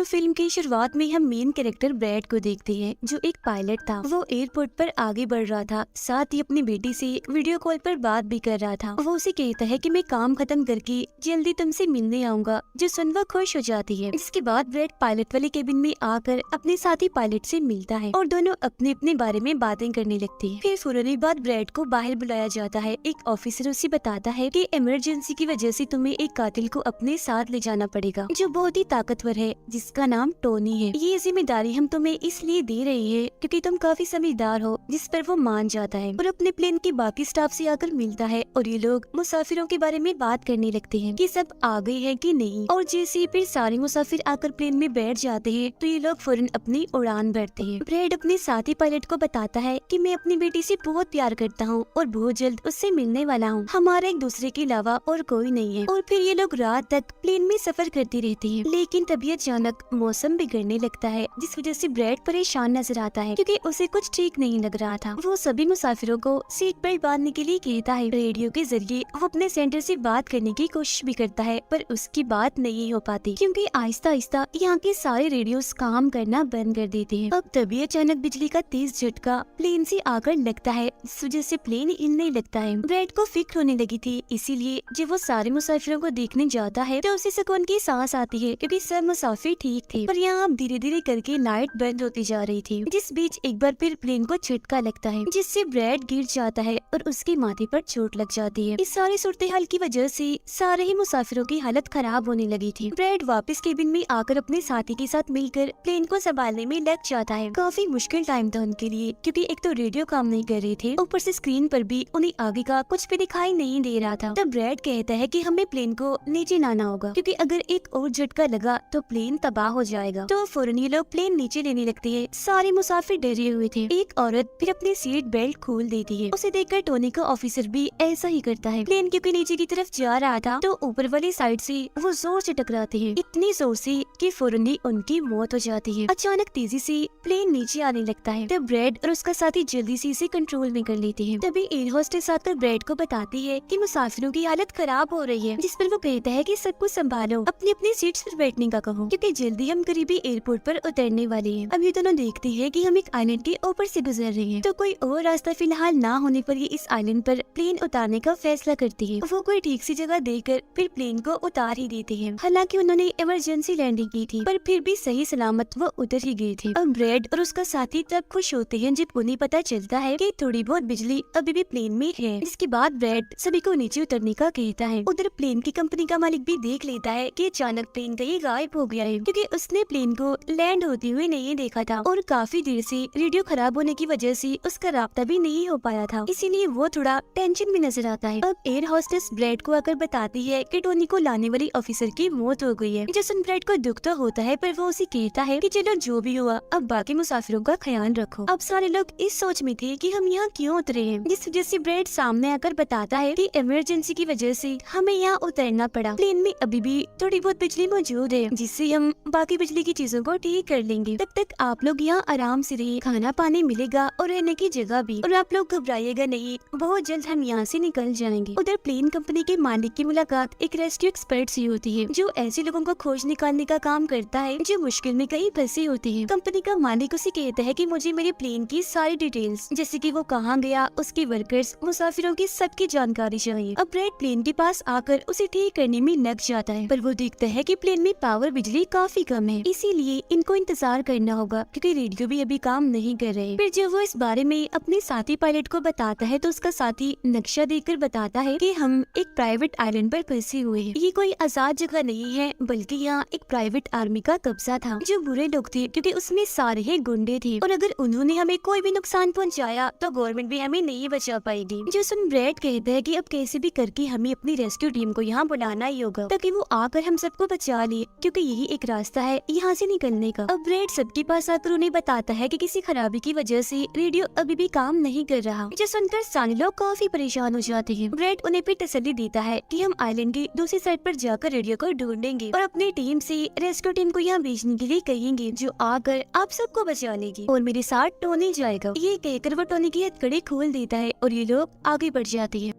तो फिल्म की शुरुआत में हम मेन कैरेक्टर ब्रैड को देखते हैं, जो एक पायलट था। वो एयरपोर्ट पर आगे बढ़ रहा था, साथ ही अपनी बेटी से वीडियो कॉल पर बात भी कर रहा था। वो उसे कहता है कि मैं काम खत्म करके जल्दी तुमसे मिलने आऊंगा, जो सुन वो खुश हो जाती है। इसके बाद ब्रैड पायलट वाले केबिन में आकर अपने साथी पायलट से मिलता है और दोनों अपने अपने बारे में बातें करने लगते हैं। फिर फौरन बाद ब्रैड को बाहर बुलाया जाता है। एक ऑफिसर उसे बताता है कि इमरजेंसी की वजह से तुम्हें एक कातिल को अपने साथ ले जाना पड़ेगा, जो बहुत ही ताकतवर है, जिसका नाम टोनी है। ये जिम्मेदारी हम तुम्हें इसलिए दे रही है क्योंकि तुम काफी समझदार हो, जिस पर वो मान जाता है और अपने प्लेन के बाकी स्टाफ से आकर मिलता है। और ये लोग मुसाफिरों के बारे में बात करने लगते हैं कि सब आ गए हैं कि नहीं। और जैसे फिर सारे मुसाफिर आकर प्लेन में बैठ जाते हैं तो ये लोग फौरन अपनी उड़ान भरते हैं। ब्रैड अपने साथी पायलट को बताता है कि मैं अपनी बेटी से बहुत प्यार करता हूँ और बहुत जल्द उससे मिलने वाला हूँ। हमारा एक दूसरे के अलावा और कोई नहीं है। और फिर ये लोग रात तक प्लेन में सफर करते रहते हैं, लेकिन तभी अचानक मौसम बिगड़ने लगता है, जिस वजह से ब्रैड परेशान नजर आता है क्योंकि उसे कुछ ठीक नहीं लग रहा था। वो सभी मुसाफिरों को सीट बेल्ट बांधने के लिए कहता है। रेडियो के जरिए वो अपने सेंटर से बात करने की कोशिश भी करता है, पर उसकी बात नहीं हो पाती क्योंकि आहिस्ता आहिस्ता यहाँ के सारे रेडियोस काम करना बंद कर देते हैं। अब तभी अचानक बिजली का तेज झटका प्लेन से आकर लगता है, इस वजह से प्लेन हिलने लगता है। ब्रैड को फिक्र होने लगी थी, इसीलिए जब वो सारे मुसाफिरों को देखने जाता है तो उसे सुकून की सांस आती है क्योंकि सब मुसाफिर ठीक थे। पर यहाँ अब धीरे धीरे करके लाइट बंद होती जा रही थी। जिस बीच एक बार फिर प्लेन को झटका लगता है, जिससे ब्रैड गिर जाता है और उसके माथे पर चोट लग जाती है। इस सारी सूरत हाल की वजह से सारे ही मुसाफिरों की हालत खराब होने लगी थी। ब्रैड वापस केबिन में आकर अपने साथी के साथ मिलकर प्लेन को संभालने में लग जाता है। काफी मुश्किल टाइम था उनके लिए क्योंकि एक तो रेडियो काम नहीं कर रहे थे, ऊपर से स्क्रीन पर भी उन्हें आगे का कुछ भी दिखाई नहीं दे रहा था। तब ब्रैड कहता है कि हमें प्लेन को नीचे लाना होगा क्योंकि अगर एक और झटका लगा तो प्लेन तबाह हो जाएगा। तो फौरन ये लोग प्लेन नीचे लेने लगते हैं। सारे मुसाफिर डरे हुए थे। एक औरत फिर अपनी सीट बेल्ट खोल देती है। उसे देखकर टोनी का ऑफिसर भी ऐसा ही करता है। प्लेन क्योंकि नीचे की तरफ जा रहा था तो ऊपर वाली साइड से वो जोर से टकराते हैं, इतनी जोर से कि फौरन ही उनकी मौत हो जाती है। अचानक तेजी से प्लेन नीचे आने लगता है। तब ब्रैड और उसका साथी जल्दी से इसे कंट्रोल में कर लेते हैं। तभी एयर होस्टेस आकर ब्रैड को बताती है कि मुसाफिरों की हालत खराब हो रही है, जिस पर वो कहता है कि सबको संभालो, अपनी अपनी सीट्स पर बैठने का कहो क्योंकि जल्दी हम करीबी एयरपोर्ट पर उतरने वाले हैं। अब ये दोनों देखते हैं कि हम एक आइलैंड के ऊपर से गुजर रहे हैं, तो कोई और रास्ता फिलहाल ना होने पर ये इस आइलैंड पर प्लेन उतारने का फैसला करती है। वो कोई ठीक सी जगह देखकर फिर प्लेन को उतार ही देते हैं। हालांकि उन्होंने इमरजेंसी लैंडिंग की थी, पर फिर भी सही सलामत वो उतर ही गए थे। अब ब्रैड और उसका साथी तब खुश होते हैं जब उन्हें पता चलता है कि थोड़ी बहुत बिजली अभी भी प्लेन में है। इसके बाद ब्रैड सभी को नीचे उतरने का कहता है। उधर प्लेन की कंपनी का मालिक भी देख लेता है कि अचानक प्लेन कहीं गायब हो गया है क्योंकि उसने प्लेन को लैंड होते हुए नहीं देखा था और काफी देर से रेडियो खराब होने की वजह से उसका राब्ता भी नहीं हो पाया था, इसीलिए वो थोड़ा टेंशन में नजर आता है। अब एयर होस्टेस ब्रैड को आकर बताती है कि टोनी को लाने वाली ऑफिसर की मौत हो गई है। जो सुन ब्रैड को दुख तो होता है, पर वो उसे कहता है कि चलो जो भी हुआ अब बाकी मुसाफिरों का ख्याल रखो। अब सारे लोग इस सोच में थे कि हम यहाँ क्यों उतरे हैं, जिस वजह से ब्रैड सामने आकर बताता है कि इमरजेंसी की वजह से हमें यहाँ उतरना पड़ा। प्लेन में अभी भी थोड़ी बहुत बिजली मौजूद है, जिससे हम बाकी बिजली की चीजों को ठीक कर लेंगे। तब तक आप लोग यहाँ आराम से रहिए, खाना पानी मिलेगा और रहने की जगह भी, और आप लोग घबराइएगा नहीं, बहुत जल्द हम यहाँ से निकल जाएंगे। उधर प्लेन कंपनी के मालिक की मुलाकात एक रेस्क्यू एक्सपर्ट से होती है, जो ऐसे लोगों को खोज निकालने का काम करता है जो मुश्किल में कहीं फंसे होते हैं। कंपनी का मालिक उसे कहता है कि मुझे मेरे प्लेन की सारी डिटेल्स, जैसे कि वो कहाँ गया, उसके वर्कर्स, मुसाफिरों की सबकी जानकारी चाहिए। अब ब्रैड प्लेन के पास आकर उसे ठीक करने में लग जाता है, पर वो देखता है कि प्लेन में पावर बिजली काफी कम है, इसीलिए इनको इंतजार करना होगा क्योंकि रेडियो भी अभी काम नहीं कर रहे। फिर जब वो इस बारे में अपने साथी पायलट को बताता है तो उसका साथी नक्शा देखकर बताता है कि हम एक प्राइवेट आइलैंड पर फंसे हुए हैं। ये कोई आजाद जगह नहीं है, बल्कि यहाँ एक प्राइवेट आर्मी का कब्जा था, जो बुरे लोग थे क्योंकि उसमें सारे ही गुंडे थे और अगर उन्होंने हमें कोई भी नुकसान पहुँचाया तो गवर्नमेंट भी हमें नहीं बचा पाएगी। जो सुन ब्रैड कहता है कि अब कैसे भी करके हमें अपनी रेस्क्यू टीम को यहाँ बुलाना ही होगा ताकि वो आकर हम सबको बचा ले, क्योंकि यही एक रास्ता है यहाँ से निकलने का। अब ब्रैड सबके पास आकर उन्हें बताता है कि किसी खराबी की वजह से रेडियो अभी भी काम नहीं कर रहा। जो सुनकर सारे लोग काफी परेशान हो जाते हैं। ब्रैड उन्हें भी तसल्ली देता है कि हम आइलैंड की दूसरी साइड पर जाकर रेडियो को ढूंढेंगे और अपनी टीम से रेस्क्यू टीम को यहाँ भेजने के लिए कहेंगे, जो आकर आप सबको बचा लेगी और मेरे साथ टोनी जाएगा। ये कहकर वो टोनी की हथकड़ी खोल देता है और ये लोग आगे बढ़ जाते हैं।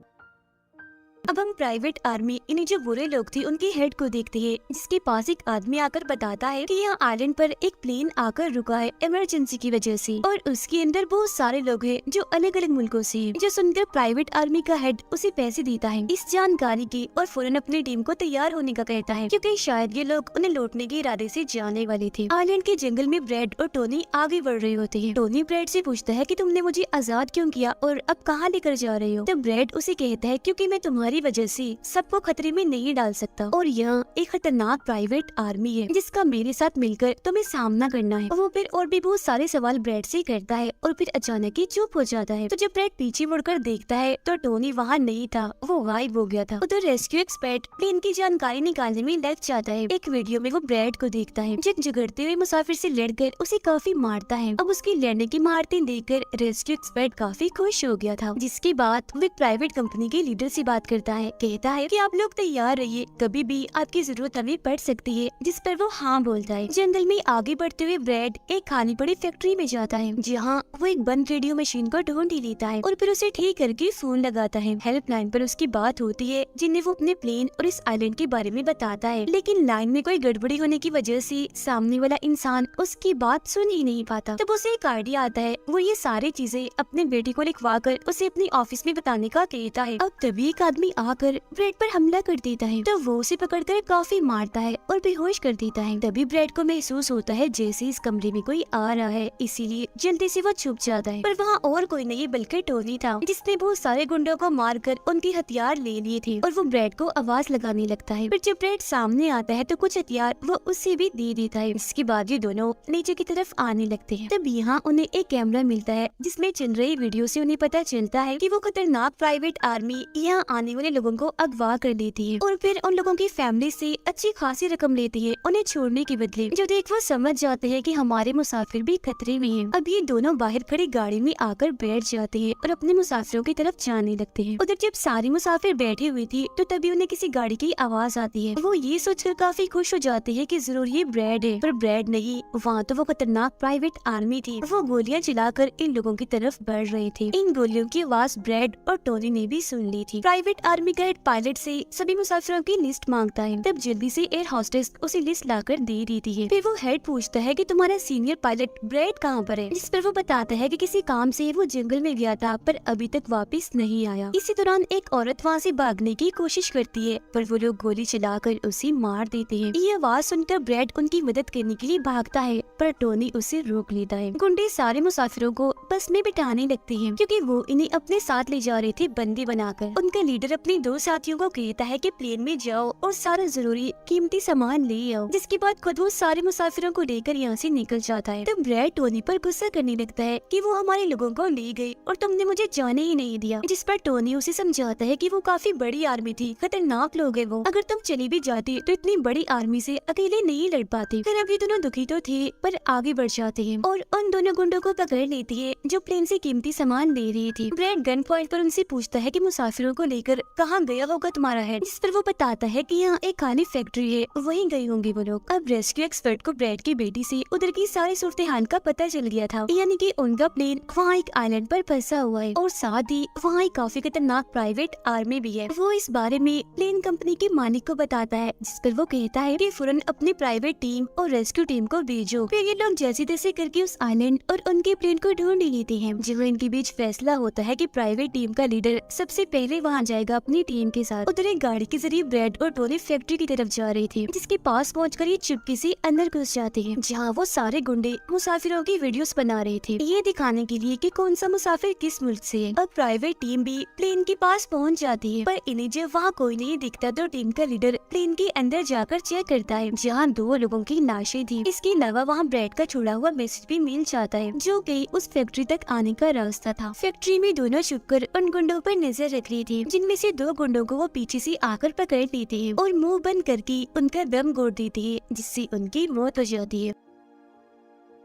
अब हम प्राइवेट आर्मी इन्हें जो बुरे लोग थे उनके हेड को देखते हैं, जिसके पास एक आदमी आकर बताता है कि यहाँ आइलैंड पर एक प्लेन आकर रुका है इमरजेंसी की वजह से, और उसके अंदर बहुत सारे लोग हैं जो अलग अलग मुल्कों से हैं। जो सुनकर प्राइवेट आर्मी का हेड उसे पैसे देता है इस जानकारी की, और फौरन अपनी टीम को तैयार होने का कहता है, क्योंकि शायद ये लोग उन्हें लौटने के इरादे से जाने वाले थे। आइलैंड के जंगल में ब्रेड और टोनी आगे बढ़ रहे होते हैं। टोनी ब्रेड से पूछता है कि तुमने मुझे आजाद क्यों किया और अब कहाँ लेकर जा रहे हो? तो ब्रेड उसे कहता है, क्योंकि मैं तुम्हारी वजह से सबको खतरे में नहीं डाल सकता, और यहाँ एक खतरनाक प्राइवेट आर्मी है जिसका मेरे साथ मिलकर तुम्हें सामना करना है। वो फिर और भी बहुत सारे सवाल ब्रेड से करता है, और फिर अचानक ही चुप हो जाता है। तो जब ब्रेड पीछे मुड़कर देखता है तो टोनी वहाँ नहीं था, वो गायब हो गया था। उधर रेस्क्यू एक्सपर्ट प्लेन की जानकारी निकालने में लग जाता है। एक वीडियो में वो ब्रेड को देखता है जो झगड़ते हुए मुसाफिर से लड़कर उसे काफी मारता है। अब उसकी लड़ने की महारतें देखकर रेस्क्यू एक्सपर्ट काफी खुश हो गया था। जिसके बाद वो एक प्राइवेट कंपनी के लीडर से बात करता है, कहता है कि आप लोग तैयार रहिए, कभी भी आपकी जरूरत हमें पड़ सकती है। जिस पर वो हाँ बोलता है। जंगल में आगे बढ़ते हुए ब्रेड एक खाली पड़ी फैक्ट्री में जाता है, जहाँ वो एक बंद रेडियो मशीन को ढूंढ ही लेता है और फिर उसे ठीक करके फोन लगाता है। हेल्पलाइन पर उसकी बात होती है, जिन्हें वो अपने प्लेन और इस आइलैंड के बारे में बताता है, लेकिन लाइन में कोई गड़बड़ी होने की वजह से सामने वाला इंसान उसकी बात सुन ही नहीं पाता। तब उसे एक आइडिया आता है, वो ये सारी चीजें अपने बेटे को लिखवा कर उसे अपने ऑफिस में बताने का कहता है। अब तभी एक आदमी आकर ब्रेड पर हमला कर देता है, तो वो उसे पकड़कर काफी मारता है और बेहोश कर देता है। तभी ब्रेड को महसूस होता है जैसे इस कमरे में कोई आ रहा है, इसीलिए जल्दी से वो छुप जाता है। पर वहाँ और कोई नहीं बल्कि टोनी था, जिसने बहुत सारे गुंडों को मारकर उनके हथियार ले लिए थे, और वो ब्रेड को आवाज लगाने लगता है। फिर जब ब्रेड सामने आता है तो कुछ हथियार वो उससे भी दे देता है। इसके बाद ये दोनों नीचे की तरफ आने लगते हैं। तब यहाँ उन्हें एक कैमरा मिलता है, जिसमें चल रही वीडियो से उन्हें पता चलता है कि वो खतरनाक प्राइवेट आर्मी यहाँ आने वाले लोगों को अगवा कर लेती है, और फिर उन लोगों की फैमिली से अच्छी खासी रकम लेती है उन्हें छोड़ने के बदले। जो देख वो समझ जाते हैं कि हमारे मुसाफिर भी खतरे में हैं। अब ये दोनों बाहर खड़ी गाड़ी में आकर बैठ जाते हैं और अपने मुसाफिरों की तरफ जाने लगते हैं। उधर जब सारी मुसाफिर बैठे हुए थे तो तभी उन्हें किसी गाड़ी की आवाज आती है। वो ये सोचकर काफी खुश हो जाते हैं कि जरूर ये ब्रेड है, पर ब्रेड नहीं, वहाँ तो वो खतरनाक प्राइवेट आर्मी थी। वो गोलियां चलाकर इन लोगों की तरफ बढ़ रहे थे। इन गोलियों की आवाज ब्रेड और टोनी ने भी सुन ली थी। प्राइवेट आर्मी का हेड पायलट से सभी मुसाफिरों की लिस्ट मांगता है। तब जल्दी से एयर होस्टेस उसे लिस्ट लाकर दे देती है। फिर वो हेड पूछता है कि तुम्हारा सीनियर पायलट ब्रेड कहाँ पर है? जिस पर वो बताता है कि किसी काम से वो जंगल में गया था, पर अभी तक वापस नहीं आया। इसी दौरान एक औरत वहाँ से भागने की कोशिश करती है, पर वो लोग गोली चलाकर उसे मार देते हैं। ये आवाज सुनकर ब्रेड उनकी मदद करने के लिए भागता है, पर टोनी उसे रोक लेता है। गुंडे सारे मुसाफिरों को बस में बिठाने लगते हैं, क्योंकि वो इन्हें अपने साथ ले जा रहे थे बंदी बनाकर। उनका लीडर अपने दो साथियों को कहता है कि प्लेन में जाओ और सारा जरूरी कीमती सामान ले आओ। जिसके बाद खुद वो सारे मुसाफिरों को लेकर यहाँ से निकल जाता है। तब ब्रेड टोनी पर गुस्सा करने लगता है कि वो हमारे लोगों को ले गए और तुमने मुझे जाने ही नहीं दिया। जिस पर टोनी उसे समझाता है कि वो काफी बड़ी आर्मी थी, खतरनाक लोग है वो, अगर तुम चली भी जाती तो इतनी बड़ी आर्मी से अकेले नहीं लड़ पाती। फिर अभी दोनों दुखी तो थे, पर आगे बढ़ जाते हैं और उन दोनों गुंडों को पकड़ लेती है जो प्लेन से कीमती सामान ले रही थी। ब्रेड गन पॉइंट पर उनसे पूछता है कि मुसाफिरों को लेकर कहाँ गया होगा तुम्हारा हेड? जिस पर वो बताता है कि यहाँ एक खाली फैक्ट्री है, वहीं गए होंगे वो लोग। अब रेस्क्यू एक्सपर्ट को ब्रेड की बेटी से उधर की सारी सूरत हाल का पता चल गया था, यानी कि उनका प्लेन वहाँ एक आइलैंड पर फंसा हुआ है और साथ ही वहाँ एक काफी खतरनाक प्राइवेट आर्मी भी है। वो इस बारे में प्लेन कंपनी के मालिक को बताता है, जिस पर वो कहता है कि फौरन अपनी प्राइवेट टीम और रेस्क्यू टीम को भेजो। फिर ये लोग जैसे तैसे करके उस आइलैंड और उनके प्लेन को ढूंढ ही लेते हैं। जब इनके बीच फैसला होता है कि प्राइवेट टीम का लीडर सबसे पहले वहाँ जाएगा अपनी टीम के साथ। उधर एक गाड़ी के जरिए ब्रेड और टोनी फैक्ट्री की तरफ जा रहे थे, जिसके पास पहुंचकर ये चुपके से अंदर घुस जाते हैं, जहाँ वो सारे गुंडे मुसाफिरों की वीडियोस बना रहे थे, ये दिखाने के लिए कि कौन सा मुसाफिर किस मुल्क से है। अब प्राइवेट टीम भी प्लेन के पास पहुंच जाती है, पर इन्हें जब वहाँ कोई नहीं दिखता तो टीम का लीडर प्लेन के अंदर जाकर चेक करता है, जहाँ 2 लोगों की लाशें थी। इसके अलावा वहाँ ब्रेड का छुड़ा हुआ मैसेज भी मिल जाता है, जो कि उस फैक्ट्री तक आने का रास्ता था। फैक्ट्री में दोनों छुपकर उन गुंडों पर नजर रख रही थी, जिनमें से 2 गुंडों को वो पीछे से आकर पकड़ लेते हैं और मुंह बंद करके उनका दम घोट देते हैं, जिससे उनकी मौत हो जाती है।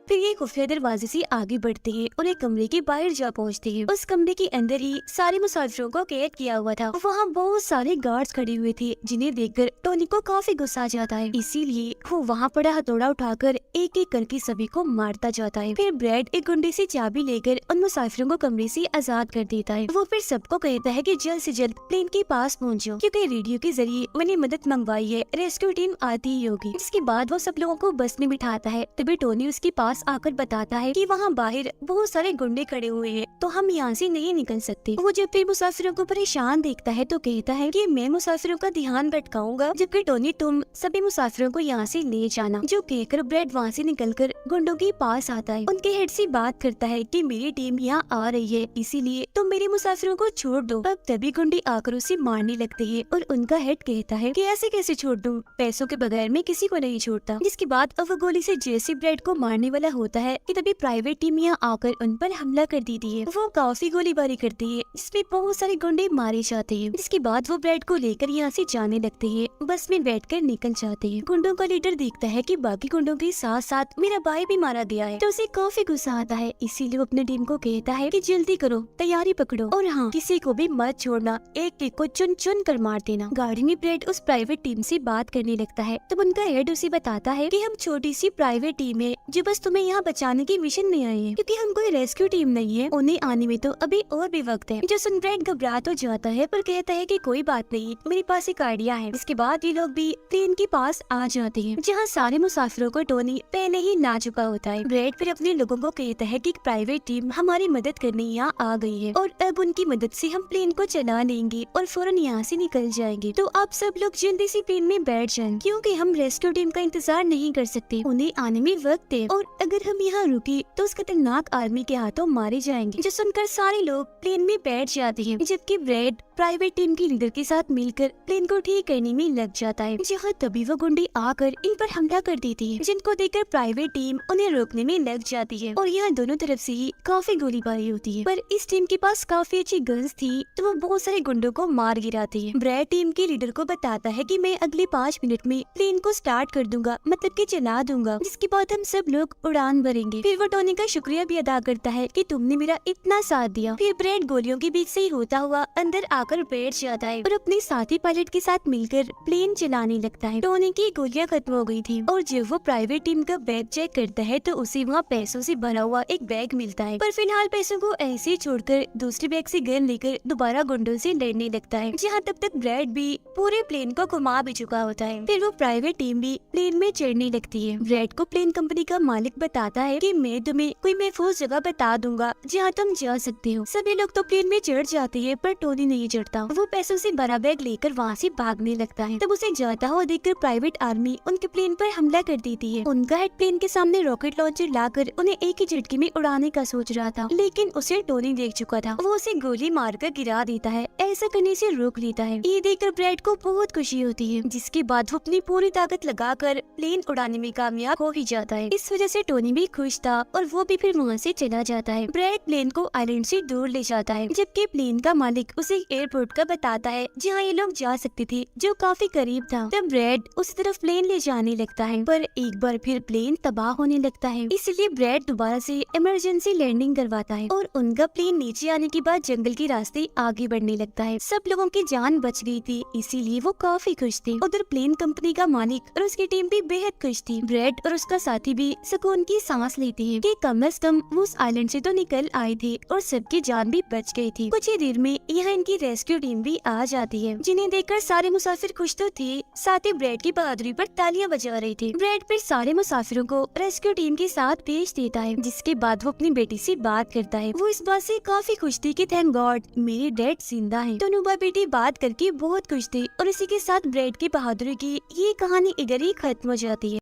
फिर ये खुफिया दरवाजे से आगे बढ़ते हैं और एक कमरे के बाहर जा पहुंचते हैं। उस कमरे के अंदर ही सारे मुसाफिरों को कैद किया हुआ था। वहाँ बहुत सारे गार्ड्स खड़े हुए थे, जिन्हें देखकर टोनी को काफी गुस्सा आ जाता है। इसीलिए वो वहाँ पड़ा हथौड़ा उठाकर एक एक करके सभी को मारता जाता है। फिर ब्रैड एक गुंडे से चाबी लेकर उन मुसाफिरों को कमरे से आजाद कर देता है। वो फिर सबको कहता है कि जल्द से जल्द प्लेन के पास पहुंचो, क्योंकि रेडियो के जरिए मैंने मदद मंगवाई है, रेस्क्यू टीम आती ही होगी। इसके बाद वो सब लोगों को बस में बिठाता है। तभी टोनी उसके पास आकर बताता है कि वहाँ बाहर बहुत सारे गुंडे खड़े हुए हैं, तो हम यहाँ से नहीं निकल सकते। वो जब फिर मुसाफिरों को परेशान देखता है तो कहता है कि मैं मुसाफिरों का ध्यान भटकाऊंगा, जबकि टोनी तुम सभी मुसाफिरों को यहाँ से ले जाना। जो कहकर ब्रैड वहाँ से निकलकर गुंडों के पास आता है। उनके हेड से बात करता है कि मेरी टीम यहाँ आ रही है, इसीलिए तुम मेरे मुसाफिरों को छोड़ दो। अब तभी गुंडे आकर उसे मारने लगते हैं और उनका हेड कहता है कि ऐसे कैसे छोड़ दूं, पैसों के बगैर मैं किसी को नहीं छोड़ता। जिसके बाद अब वो गोली से जैसे ब्रैड को मारने वाला होता है कि तभी प्राइवेट टीम यहाँ आकर उन पर हमला कर देती है। वो काफी गोलीबारी करती है, इसमें बहुत सारे गुंडे मारे जाते हैं। जिसके बाद वो ब्रैड को लेकर यहाँ से जाने लगते हैं, बस में बैठकर निकल जाते हैं। गुंडों का लीडर देखता है कि बाकी गुंडों के साथ साथ मेरा भाई भी मारा गया है, तो उसे काफी गुस्सा आता है। इसीलिए वो अपनी टीम को कहता है कि जल्दी करो, तैयारी पकड़ो और हाँ, किसी को भी मत छोड़ना, एक एक को चुन चुन कर मार देना। गाड़ी में ब्रैड उस प्राइवेट टीम से बात करने लगता है, तब उनका हेड उसे बताता है कि हम छोटी सी प्राइवेट टीम है जो बस तुम्हें यहाँ बचाने की मिशन में आई है, क्योंकि हम कोई रेस्क्यू टीम नहीं है। उन्हें आने में तो अभी और भी वक्त है। जो सुन ब्रैड घबरा तो जाता है, पर कहता है कि कोई बात नहीं, मेरे पास एक आइडिया है। इसके बाद ये लोग भी प्लेन के पास आ जाते हैं, जहाँ सारे मुसाफिरों को टोनी पहले ही ला चुका होता है। ब्रैड फिर अपने लोगों को कहता है कि प्राइवेट टीम हमारी मदद करने यहाँ आ गई है और अब उनकी मदद से हम प्लेन को चला लेंगे और फौरन यहाँ से निकल जाएंगे। तो आप सब लोग जल्दी से प्लेन में बैठ जाएं, क्योंकि हम रेस्क्यू टीम का इंतजार नहीं कर सकते, उन्हें आने में वक्त है और अगर हम यहाँ रुके तो उस खतरनाक आर्मी के हाथों मारे जाएंगे। जो सुनकर सारे लोग प्लेन में बैठ जाते हैं, जबकि ब्रैड प्राइवेट टीम के लीडर के साथ मिलकर प्लेन को ठीक करने में लग जाता है। जहाँ तभी वो गुंडे आकर इन पर हमला कर देती है, जिनको देखकर प्राइवेट टीम उन्हें रोकने में लग जाती है और यहाँ दोनों तरफ से ही काफी गोलीबारी होती है। पर इस टीम के पास काफी अच्छी गन्स थी, तो वो बहुत सारे गुंडों को मार गिराती है। ब्रैड टीम के लीडर को बताता है कि मैं अगले 5 मिनट में प्लेन को स्टार्ट कर दूंगा, मतलब कि चला दूंगा, जिसके बाद हम सब लोग उड़ान भरेंगे। फिर वो टोनी का शुक्रिया भी अदा करता है कि तुमने मेरा इतना साथ दिया। फिर ब्रैड गोलियों के बीच से ही होता हुआ अंदर आकर बैठ जाता है और अपने साथी पायलट के साथ मिलकर प्लेन चलाने लगता है। टोनी की गोलियां खत्म हो गई थी और जब वो प्राइवेट टीम का बैग चेक करता है तो उसे वहाँ पैसों से भरा हुआ एक बैग मिलता है। पर फिलहाल पैसों को ऐसे ही छोड़कर दूसरे बैग से गन लेकर दोबारा गुंडों से लड़ने लगता है, जहाँ तब तक ब्रैड भी पूरे प्लेन को घुमा भी चुका होता है। फिर वो प्राइवेट टीम भी प्लेन में चढ़ने लगती है। ब्रैड को प्लेन कंपनी का मालिक बताता है कि मैं तुम्हें कोई महफूज जगह बता दूंगा जहाँ तुम जा सकते हो। सभी लोग तो प्लेन में चढ़ जाते हैं, पर टोनी नहीं चढ़ता। वो पैसों से भरा बैग लेकर वहाँ से भागने लगता है। तब उसे जाता हुआ देखकर प्राइवेट आर्मी उनके प्लेन पर हमला कर देती है। उनका हेड प्लेन के सामने रॉकेट लॉन्चर लाकर उन्हें एक ही झटके में उड़ाने का सोच रहा था, लेकिन उसे टोनी देख चुका था। वो उसे गोली मारकर गिरा देता है, ऐसा करने से रोक लेता है। ये देखकर ब्रैड को बहुत खुशी होती है, जिसके बाद वो अपनी पूरी ताकत लगाकर प्लेन उड़ाने में कामयाब हो ही जाता है। इस वजह से टोनी भी खुश था और वो भी फिर वहाँ से चला जाता है। ब्रैड प्लेन को आइलैंड से दूर ले जाता है, जबकि प्लेन का मालिक उसे एयरपोर्ट का बताता है जहाँ ये लोग जा सकते थे, जो काफी करीब था। तब ब्रैड उस तरफ प्लेन ले जाने लगता है, पर एक बार फिर प्लेन तबाह होने लगता है। इसलिए ब्रैड दोबारा से इमरजेंसी लैंडिंग करवाता है और उनका प्लेन नीचे आने के बाद जंगल के रास्ते आगे बढ़ने लगता है। सब लोगों की जान बच गई थी, इसीलिए वो काफी खुश थे। उधर प्लेन कंपनी का मालिक और उसकी टीम भी बेहद खुश थी। ब्रैड और उसका साथी भी सुकून की सांस लेते हैं कि कम से कम वो उस आइलैंड से तो निकल आए थे और सबकी जान भी बच गई थी। कुछ ही देर में यहाँ इनकी रेस्क्यू टीम भी आ जाती है, जिन्हें देखकर सारे मुसाफिर खुश तो थे, साथ ही ब्रैड की बहादुरी पर तालियां बजा रहे थे। ब्रैड फिर सारे मुसाफिरों को रेस्क्यू टीम के साथ भेज देता है, जिसके बाद वो अपनी बेटी से बात करता है। वो इस बात से काफी खुश थी कि थैंक गॉड मेरे डैड जिंदा हैं। दोनों भाई बेटी बात करके बहुत खुश थे और इसी के साथ ब्रैड की बहादुरी की ये कहानी इधर ही खत्म हो जाती है।